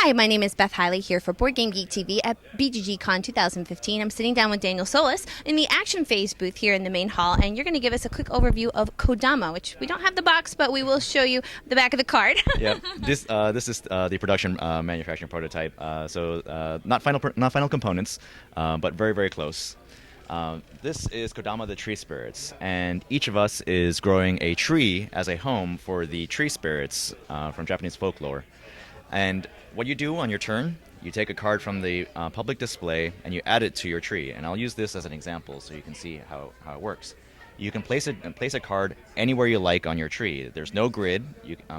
Hi, my name is Beth Hiley here for BoardGameGeek TV at BGG.CON 2015. I'm sitting down with Daniel Solis in the Action Phase booth here in the main hall, and you're going to give us a quick overview of Kodama, which we don't have the box, but we will show you the back of the card. Yep. This is the production manufacturing prototype. Not final components, but very, very close. This is Kodama the Tree Spirits, and each of us is growing a tree as a home for the tree spirits from Japanese folklore. And what you do on your turn, you take a card from the public display and you add it to your tree. And I'll use this as an example so you can see how it works. You can place a card anywhere you like on your tree. There's no grid,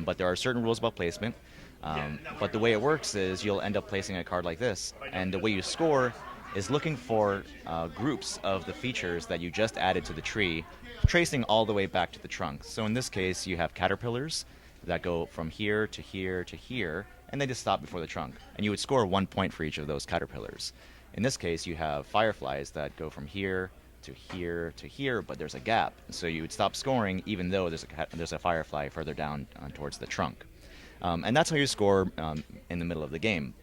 but there are certain rules about placement. But the way it works is you'll end up placing a card like this, and the way you score is looking for groups of the features that you just added to the tree, tracing all the way back to the trunk. So in this case, you have caterpillars that go from here to here to here, and they just stop before the trunk. And you would score 1 point for each of those caterpillars. In this case, you have fireflies that go from here to here to here, but there's a gap. So you would stop scoring even though there's a firefly further down towards the trunk. And that's how you score in the middle of the game.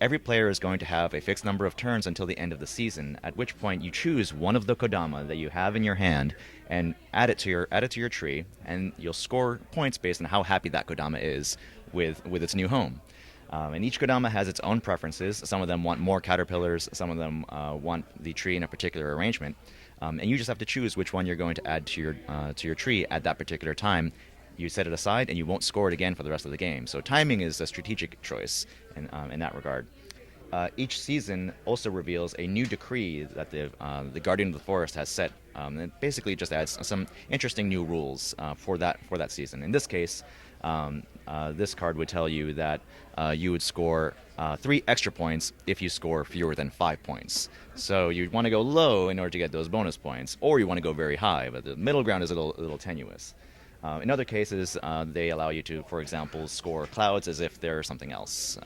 Every player is going to have a fixed number of turns until the end of the season, at which point you choose one of the Kodama that you have in your hand and add it to your tree, and you'll score points based on how happy that Kodama is with its new home. And each Kodama has its own preferences. Some of them want more caterpillars, some of them want the tree in a particular arrangement, and you just have to choose which one you're going to add to your tree at that particular time. You set it aside, and you won't score it again for the rest of the game. So timing is a strategic choice in that regard. Each season also reveals a new decree that the Guardian of the Forest has set. It basically just adds some interesting new rules for that season. In this case, this card would tell you that you would score 3 extra points if you score fewer than 5 points. So you'd want to go low in order to get those bonus points, or you want to go very high, but the middle ground is a little tenuous. In other cases, they allow you to, for example, score clouds as if they're something else,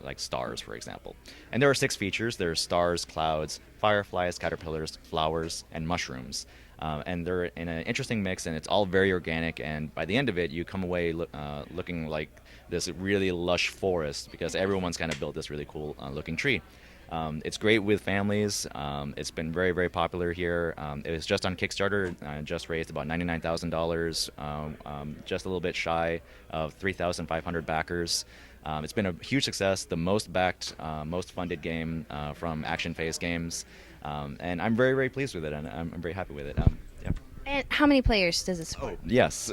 like stars, for example. And there are 6 features. There's stars, clouds, fireflies, caterpillars, flowers, and mushrooms. And they're in an interesting mix, and it's all very organic. And by the end of it, you come away looking like this really lush forest because everyone's kind of built this really cool looking tree. It's great with families. It's been very, very popular here. It was just on Kickstarter, just raised about $99,000, just a little bit shy of 3,500 backers. It's been a huge success, the most backed, most funded game from Action Phase Games, and I'm very, very pleased with it, and I'm very happy with it. Yeah. And how many players does it support? Oh, yes.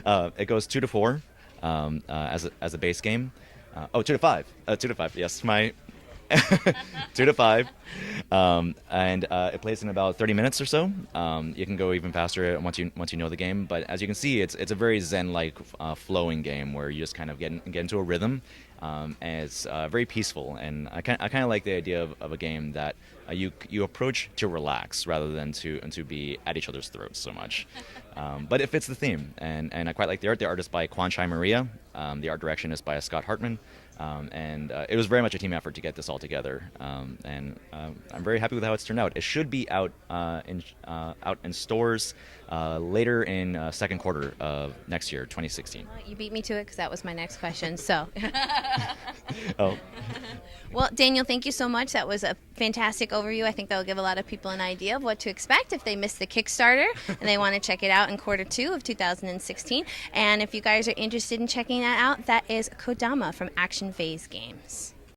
It goes 2 to 4 as a base game. 2 to 5. 2 to 5, yes. 2 to 5, and it plays in about 30 minutes or so. You can go even faster once you know the game. But as you can see, it's a very zen-like flowing game where you just kind of get into a rhythm, and it's very peaceful. And I kind of like the idea of a game that you approach to relax rather than to be at each other's throats so much. But it fits the theme, and I quite like the art. The art is by Kwanchai Maria. The art direction is by Scott Hartman. And it was very much a team effort to get this all together, and I'm very happy with how it's turned out. It should be out in stores later in second quarter of next year, 2016. Well, you beat me to it because that was my next question. So, Oh, well, Daniel, thank you so much. That was a fantastic overview. I think that will give a lot of people an idea of what to expect if they missed the Kickstarter and they want to check it out in quarter 2 of 2016. And if you guys are interested in checking that out, that is Kodama from Action Phase Games.